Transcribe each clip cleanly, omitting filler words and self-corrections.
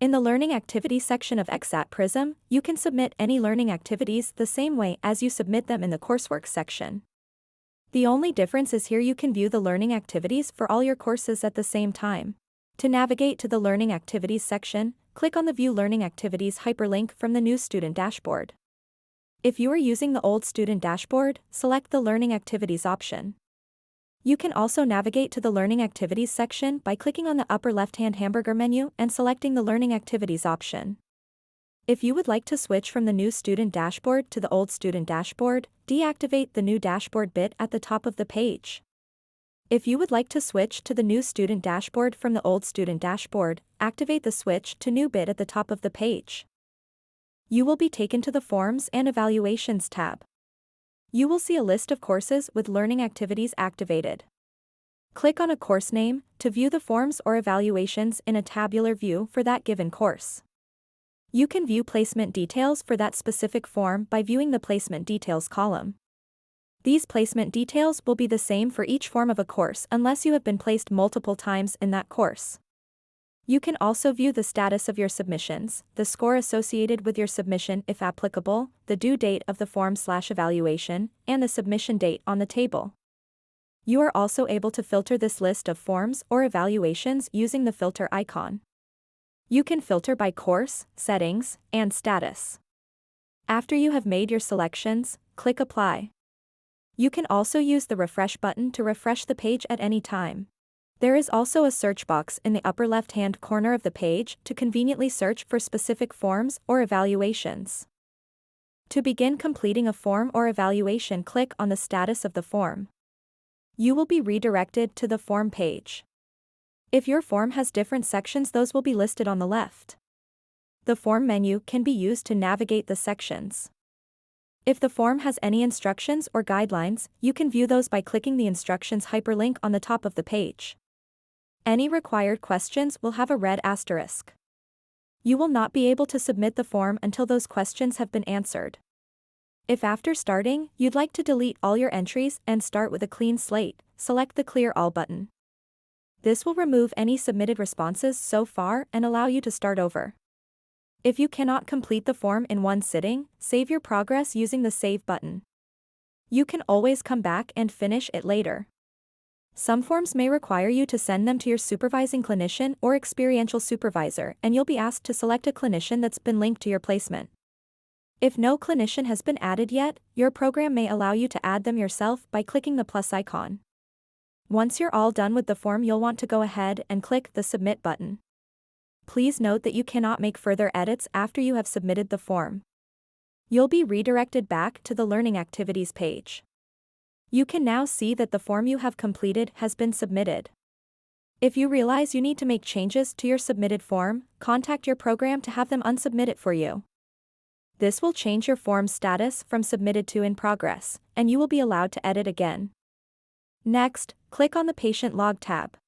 In the Learning Activities section of Exxat Prism, you can submit any learning activities the same way as you submit them in the Coursework section. The only difference is here you can view the learning activities for all your courses at the same time. To navigate to the Learning Activities section, click on the View Learning Activities hyperlink from the new Student Dashboard. If you are using the old Student Dashboard, select the Learning Activities option. You can also navigate to the Learning Activities section by clicking on the upper left-hand hamburger menu and selecting the Learning Activities option. If you would like to switch from the new Student Dashboard to the old Student Dashboard, deactivate the new Dashboard bit at the top of the page. If you would like to switch to the new Student Dashboard from the old Student Dashboard, activate the Switch to New bit at the top of the page. You will be taken to the Forms and Evaluations tab. You will see a list of courses with learning activities activated. Click on a course name to view the forms or evaluations in a tabular view for that given course. You can view placement details for that specific form by viewing the Placement Details column. These placement details will be the same for each form of a course unless you have been placed multiple times in that course. You can also view the status of your submissions, the score associated with your submission if applicable, the due date of the form/evaluation, and the submission date on the table. You are also able to filter this list of forms or evaluations using the filter icon. You can filter by course, settings, and status. After you have made your selections, click Apply. You can also use the refresh button to refresh the page at any time. There is also a search box in the upper left-hand corner of the page to conveniently search for specific forms or evaluations. To begin completing a form or evaluation, click on the status of the form. You will be redirected to the form page. If your form has different sections, those will be listed on the left. The form menu can be used to navigate the sections. If the form has any instructions or guidelines, you can view those by clicking the instructions hyperlink on the top of the page. Any required questions will have a red asterisk. You will not be able to submit the form until those questions have been answered. If after starting, you'd like to delete all your entries and start with a clean slate, select the Clear All button. This will remove any submitted responses so far and allow you to start over. If you cannot complete the form in one sitting, save your progress using the Save button. You can always come back and finish it later. Some forms may require you to send them to your supervising clinician or experiential supervisor, and you'll be asked to select a clinician that's been linked to your placement. If no clinician has been added yet, your program may allow you to add them yourself by clicking the plus icon. Once you're all done with the form, you'll want to go ahead and click the Submit button. Please note that you cannot make further edits after you have submitted the form. You'll be redirected back to the Learning Activities page. You can now see that the form you have completed has been submitted. If you realize you need to make changes to your submitted form, contact your program to have them unsubmit it for you. This will change your form's status from submitted to in progress, and you will be allowed to edit again. Next, click on the Patient Log tab.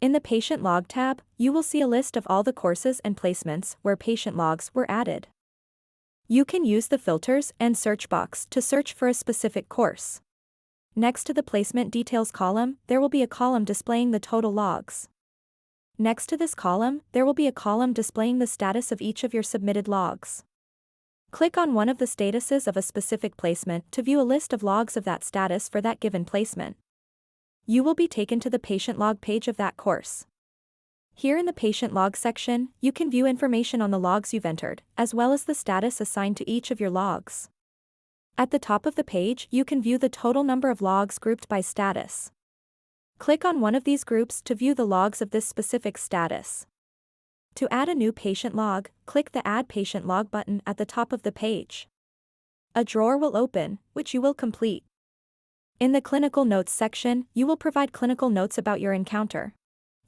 In the Patient Log tab, you will see a list of all the courses and placements where patient logs were added. You can use the filters and search box to search for a specific course. Next to the Placement Details column, there will be a column displaying the total logs. Next to this column, there will be a column displaying the status of each of your submitted logs. Click on one of the statuses of a specific placement to view a list of logs of that status for that given placement. You will be taken to the patient log page of that course. Here in the Patient Log section, you can view information on the logs you've entered, as well as the status assigned to each of your logs. At the top of the page, you can view the total number of logs grouped by status. Click on one of these groups to view the logs of this specific status. To add a new patient log, click the Add Patient Log button at the top of the page. A drawer will open, which you will complete. In the Clinical Notes section, you will provide clinical notes about your encounter.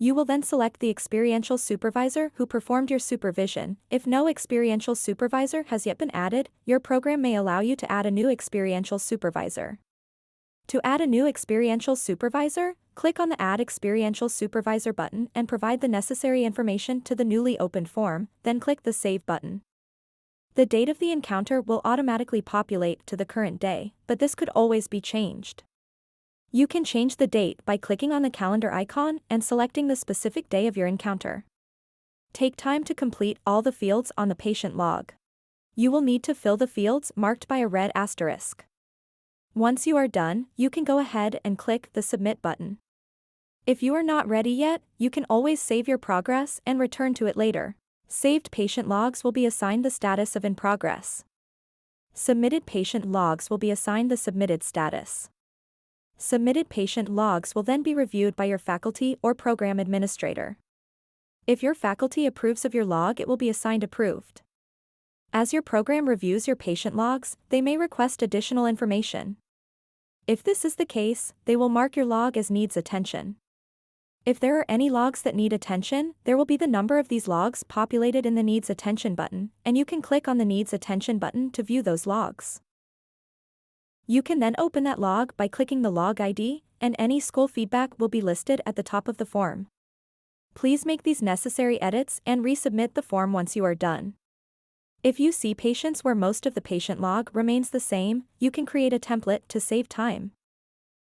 You will then select the experiential supervisor who performed your supervision. If no experiential supervisor has yet been added, your program may allow you to add a new experiential supervisor. To add a new experiential supervisor, click on the Add Experiential Supervisor button and provide the necessary information to the newly opened form, then click the Save button. The date of the encounter will automatically populate to the current day, but this could always be changed. You can change the date by clicking on the calendar icon and selecting the specific day of your encounter. Take time to complete all the fields on the patient log. You will need to fill the fields marked by a red asterisk. Once you are done, you can go ahead and click the Submit button. If you are not ready yet, you can always save your progress and return to it later. Saved patient logs will be assigned the status of In Progress. Submitted patient logs will be assigned the Submitted status. Submitted patient logs will then be reviewed by your faculty or program administrator. If your faculty approves of your log, it will be assigned Approved. As your program reviews your patient logs, they may request additional information. If this is the case, they will mark your log as Needs Attention. If there are any logs that need attention, there will be the number of these logs populated in the Needs Attention button, and you can click on the Needs Attention button to view those logs. You can then open that log by clicking the log ID, and any school feedback will be listed at the top of the form. Please make these necessary edits and resubmit the form once you are done. If you see patients where most of the patient log remains the same, you can create a template to save time.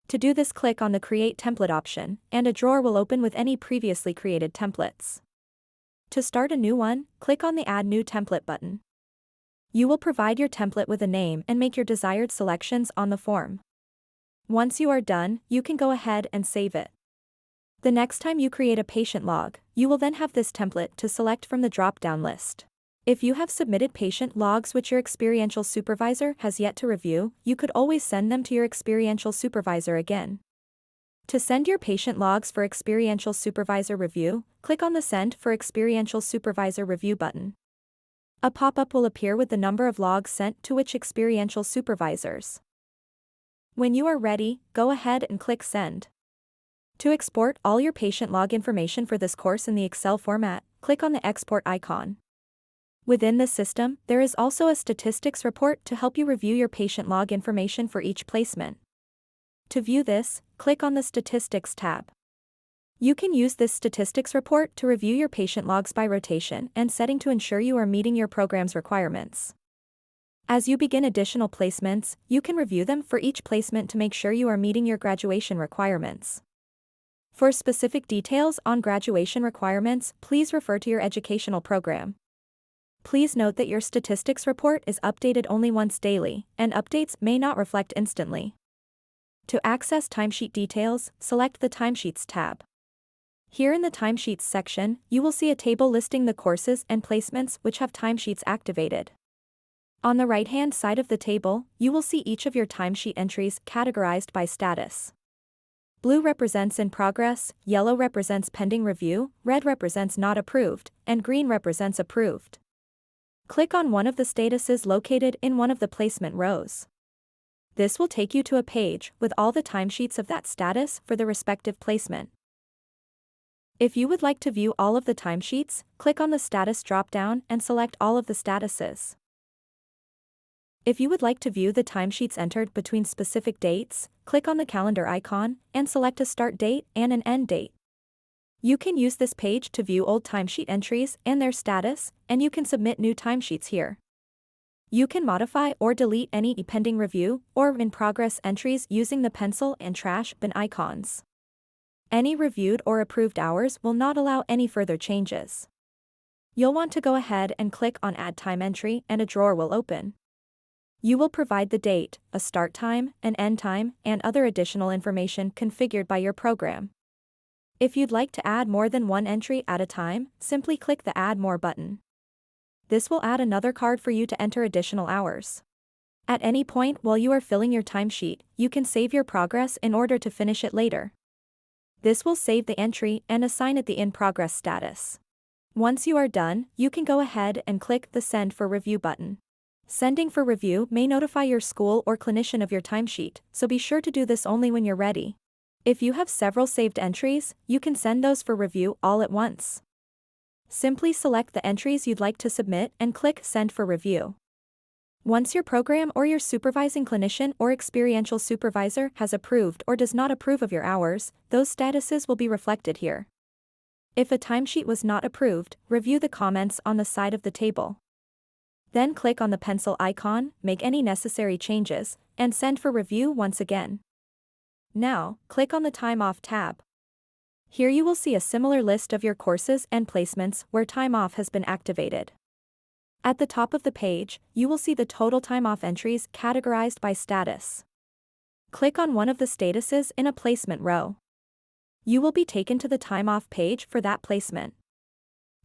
To do this, click on the Create Template option, and a drawer will open with any previously created templates. To start a new one, click on the Add New Template button. You will provide your template with a name and make your desired selections on the form. Once you are done, you can go ahead and save it. The next time you create a patient log, you will then have this template to select from the drop-down list. If you have submitted patient logs which your experiential supervisor has yet to review, you could always send them to your experiential supervisor again. To send your patient logs for experiential supervisor review, click on the Send for Experiential Supervisor Review button. A pop-up will appear with the number of logs sent to which experiential supervisors. When you are ready, go ahead and click Send. To export all your patient log information for this course in the Excel format, click on the Export icon. Within the system, there is also a statistics report to help you review your patient log information for each placement. To view this, click on the Statistics tab. You can use this statistics report to review your patient logs by rotation and setting to ensure you are meeting your program's requirements. As you begin additional placements, you can review them for each placement to make sure you are meeting your graduation requirements. For specific details on graduation requirements, please refer to your educational program. Please note that your statistics report is updated only once daily, and updates may not reflect instantly. To access timesheet details, select the Timesheets tab. Here in the Timesheets section, you will see a table listing the courses and placements which have timesheets activated. On the right-hand side of the table, you will see each of your timesheet entries categorized by status. Blue represents In Progress, yellow represents Pending Review, red represents Not Approved, and green represents Approved. Click on one of the statuses located in one of the placement rows. This will take you to a page with all the timesheets of that status for the respective placement. If you would like to view all of the timesheets, click on the Status drop-down and select all of the statuses. If you would like to view the timesheets entered between specific dates, click on the calendar icon and select a start date and an end date. You can use this page to view old timesheet entries and their status, and you can submit new timesheets here. You can modify or delete any pending review or in progress entries using the pencil and trash bin icons. Any reviewed or approved hours will not allow any further changes. You'll want to go ahead and click on Add Time Entry and a drawer will open. You will provide the date, a start time, an end time, and other additional information configured by your program. If you'd like to add more than one entry at a time, simply click the Add More button. This will add another card for you to enter additional hours. At any point while you are filling your timesheet, you can save your progress in order to finish it later. This will save the entry and assign it the In Progress status. Once you are done, you can go ahead and click the Send for Review button. Sending for review may notify your school or clinician of your timesheet, so be sure to do this only when you're ready. If you have several saved entries, you can send those for review all at once. Simply select the entries you'd like to submit and click Send for Review. Once your program or your supervising clinician or experiential supervisor has approved or does not approve of your hours, those statuses will be reflected here. If a timesheet was not approved, review the comments on the side of the table. Then click on the pencil icon, make any necessary changes, and send for review once again. Now, click on the Time Off tab. Here you will see a similar list of your courses and placements where time off has been activated. At the top of the page, you will see the total time off entries categorized by status. Click on one of the statuses in a placement row. You will be taken to the time off page for that placement.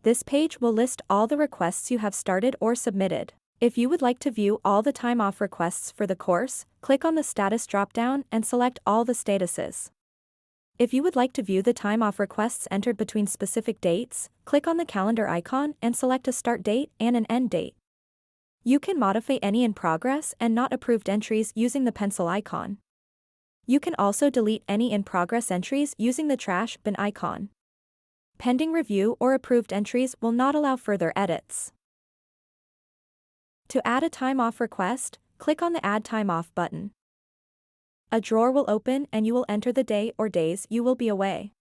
This page will list all the requests you have started or submitted. If you would like to view all the time off requests for the course, click on the status dropdown and select all the statuses. If you would like to view the time off requests entered between specific dates, click on the calendar icon and select a start date and an end date. You can modify any in progress and not approved entries using the pencil icon. You can also delete any in progress entries using the trash bin icon. Pending review or approved entries will not allow further edits. To add a time off request, click on the Add Time Off button. A drawer will open and you will enter the day or days you will be away.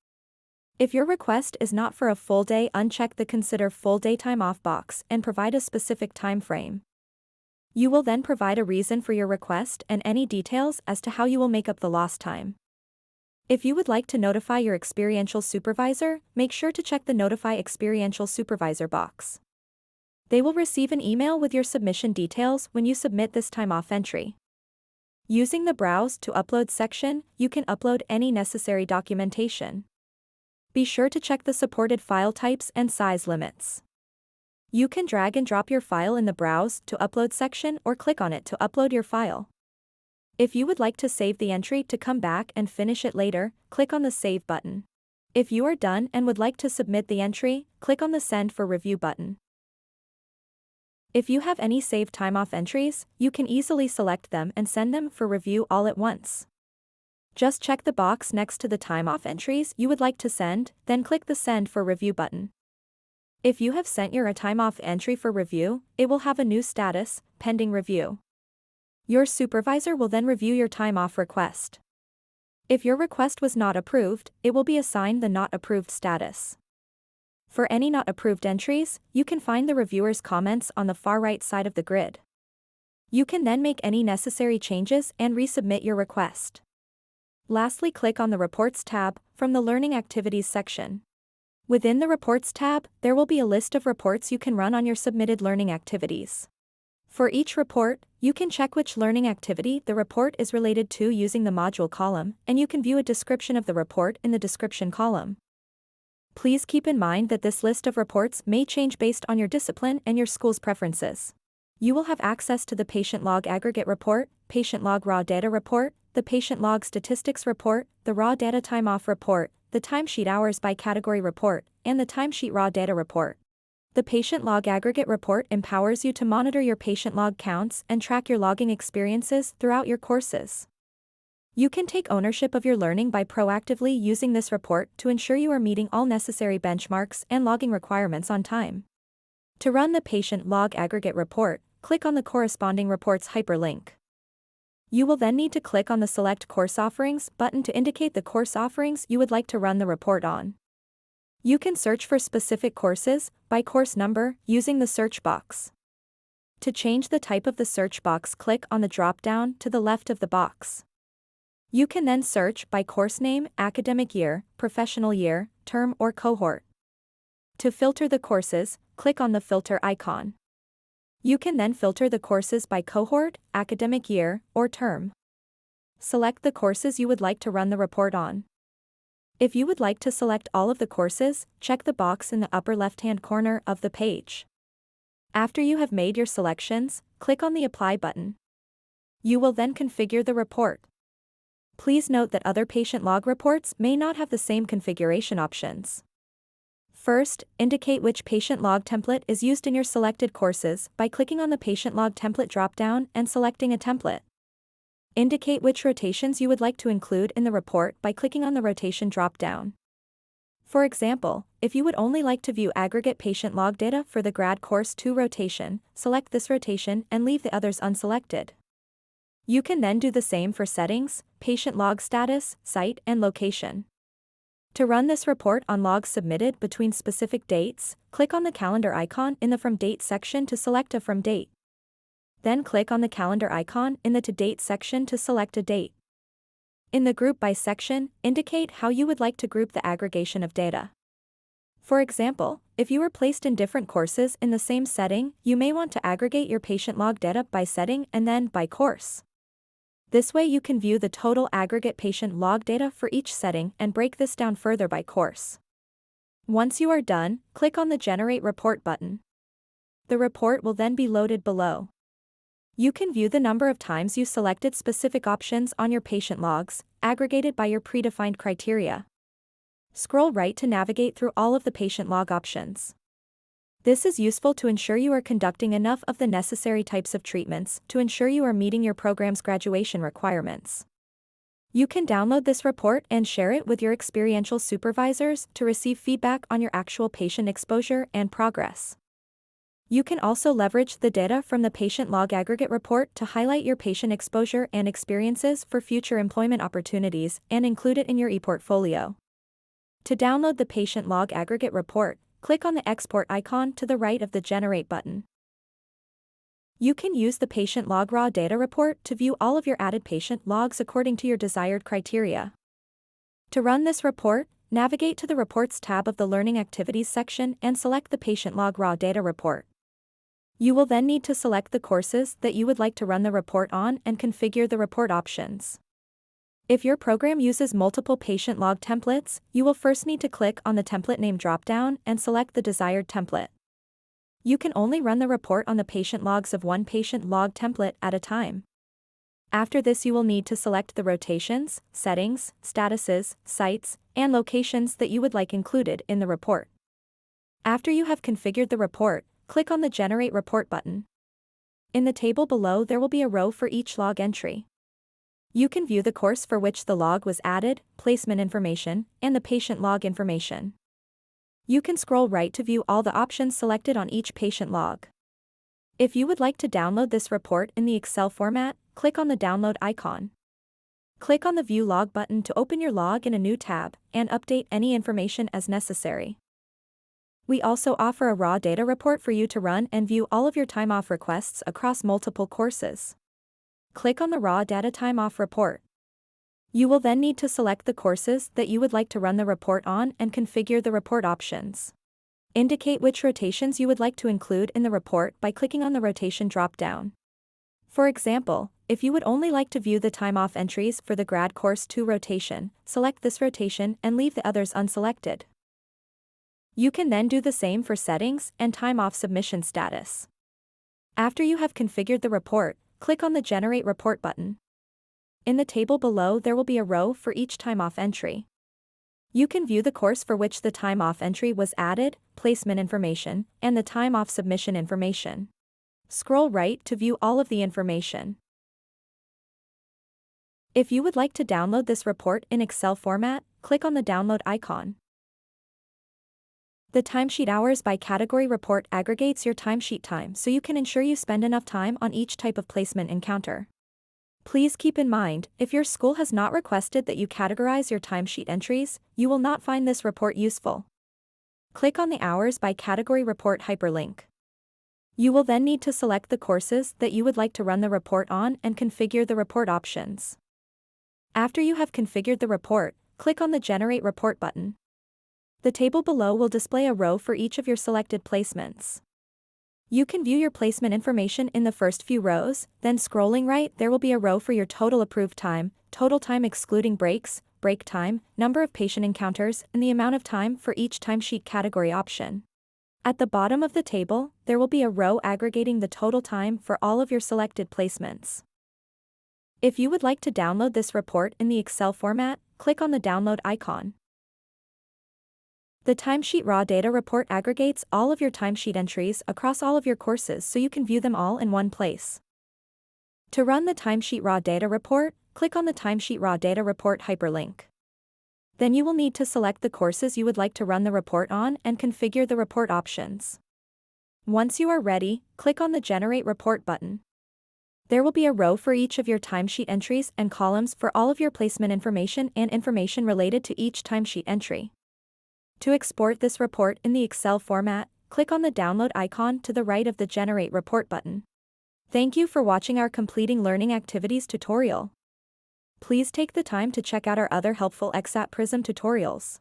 If your request is not for a full day, uncheck the Consider Full Day Time Off box and provide a specific time frame. You will then provide a reason for your request and any details as to how you will make up the lost time. If you would like to notify your experiential supervisor, make sure to check the Notify Experiential Supervisor box. They will receive an email with your submission details when you submit this time off entry. Using the Browse to Upload section, you can upload any necessary documentation. Be sure to check the supported file types and size limits. You can drag and drop your file in the Browse to Upload section or click on it to upload your file. If you would like to save the entry to come back and finish it later, click on the Save button. If you are done and would like to submit the entry, click on the Send for Review button. If you have any saved time off entries, you can easily select them and send them for review all at once. Just check the box next to the time off entries you would like to send, then click the Send for Review button. If you have sent your time off entry for review, it will have a new status, Pending Review. Your supervisor will then review your time off request. If your request was not approved, it will be assigned the Not Approved status. For any not approved entries, you can find the reviewer's comments on the far right side of the grid. You can then make any necessary changes and resubmit your request. Lastly, click on the Reports tab from the Learning Activities section. Within the Reports tab, there will be a list of reports you can run on your submitted learning activities. For each report, you can check which learning activity the report is related to using the Module column, and you can view a description of the report in the Description column. Please keep in mind that this list of reports may change based on your discipline and your school's preferences. You will have access to the Patient Log Aggregate Report, Patient Log Raw Data Report, the Patient Log Statistics Report, the Raw Data Time Off Report, the Timesheet Hours by Category Report, and the Timesheet Raw Data Report. The Patient Log Aggregate Report empowers you to monitor your patient log counts and track your logging experiences throughout your courses. You can take ownership of your learning by proactively using this report to ensure you are meeting all necessary benchmarks and logging requirements on time. To run the Patient Log Aggregate Report, click on the corresponding report's hyperlink. You will then need to click on the Select Course Offerings button to indicate the course offerings you would like to run the report on. You can search for specific courses by course number using the search box. To change the type of the search box, click on the drop-down to the left of the box. You can then search by course name, academic year, professional year, term or cohort. To filter the courses, click on the filter icon. You can then filter the courses by cohort, academic year, or term. Select the courses you would like to run the report on. If you would like to select all of the courses, check the box in the upper left-hand corner of the page. After you have made your selections, click on the Apply button. You will then configure the report. Please note that other patient log reports may not have the same configuration options. First, indicate which patient log template is used in your selected courses by clicking on the Patient Log Template drop-down and selecting a template. Indicate which rotations you would like to include in the report by clicking on the Rotation drop-down. For example, if you would only like to view aggregate patient log data for the Grad Course 2 rotation, select this rotation and leave the others unselected. You can then do the same for settings, patient log status, site, and location. To run this report on logs submitted between specific dates, click on the calendar icon in the From Date section to select a From Date. Then click on the calendar icon in the To Date section to select a date. In the Group By section, indicate how you would like to group the aggregation of data. For example, if you were placed in different courses in the same setting, you may want to aggregate your patient log data by setting and then by course. This way you can view the total aggregate patient log data for each setting and break this down further by course. Once you are done, click on the Generate Report button. The report will then be loaded below. You can view the number of times you selected specific options on your patient logs, aggregated by your predefined criteria. Scroll right to navigate through all of the patient log options. This is useful to ensure you are conducting enough of the necessary types of treatments to ensure you are meeting your program's graduation requirements. You can download this report and share it with your experiential supervisors to receive feedback on your actual patient exposure and progress. You can also leverage the data from the patient log aggregate report to highlight your patient exposure and experiences for future employment opportunities and include it in your ePortfolio. To download the patient log aggregate report, click on the Export icon to the right of the Generate button. You can use the patient log raw data report to view all of your added patient logs according to your desired criteria. To run this report, navigate to the Reports tab of the Learning Activities section and select the patient log raw data report. You will then need to select the courses that you would like to run the report on and configure the report options. If your program uses multiple patient log templates, you will first need to click on the template name dropdown and select the desired template. You can only run the report on the patient logs of one patient log template at a time. After this, you will need to select the rotations, settings, statuses, sites, and locations that you would like included in the report. After you have configured the report, click on the Generate Report button. In the table below, there will be a row for each log entry. You can view the course for which the log was added, placement information, and the patient log information. You can scroll right to view all the options selected on each patient log. If you would like to download this report in the Excel format, click on the Download icon. Click on the View Log button to open your log in a new tab and update any information as necessary. We also offer a raw data report for you to run and view all of your time off requests across multiple courses. Click on the Raw Data Time Off report. You will then need to select the courses that you would like to run the report on and configure the report options. Indicate which rotations you would like to include in the report by clicking on the rotation drop-down. For example, if you would only like to view the time off entries for the Grad Course 2 rotation, select this rotation and leave the others unselected. You can then do the same for settings and time off submission status. After you have configured the report, click on the Generate Report button. In the table below, there will be a row for each time off entry. You can view the course for which the time off entry was added, placement information, and the time off submission information. Scroll right to view all of the information. If you would like to download this report in Excel format, click on the Download icon. The Timesheet Hours by Category report aggregates your timesheet time so you can ensure you spend enough time on each type of placement encounter. Please keep in mind, if your school has not requested that you categorize your timesheet entries, you will not find this report useful. Click on the Hours by Category report hyperlink. You will then need to select the courses that you would like to run the report on and configure the report options. After you have configured the report, click on the Generate Report button. The table below will display a row for each of your selected placements. You can view your placement information in the first few rows, then scrolling right, there will be a row for your total approved time, total time excluding breaks, break time, number of patient encounters, and the amount of time for each timesheet category option. At the bottom of the table, there will be a row aggregating the total time for all of your selected placements. If you would like to download this report in the Excel format, click on the Download icon. The Timesheet Raw Data Report aggregates all of your timesheet entries across all of your courses so you can view them all in one place. To run the Timesheet Raw Data Report, click on the Timesheet Raw Data Report hyperlink. Then you will need to select the courses you would like to run the report on and configure the report options. Once you are ready, click on the Generate Report button. There will be a row for each of your timesheet entries and columns for all of your placement information and information related to each timesheet entry. To export this report in the Excel format, click on the Download icon to the right of the Generate Report button. Thank you for watching our Completing Learning Activities tutorial. Please take the time to check out our other helpful Exxat Prism tutorials.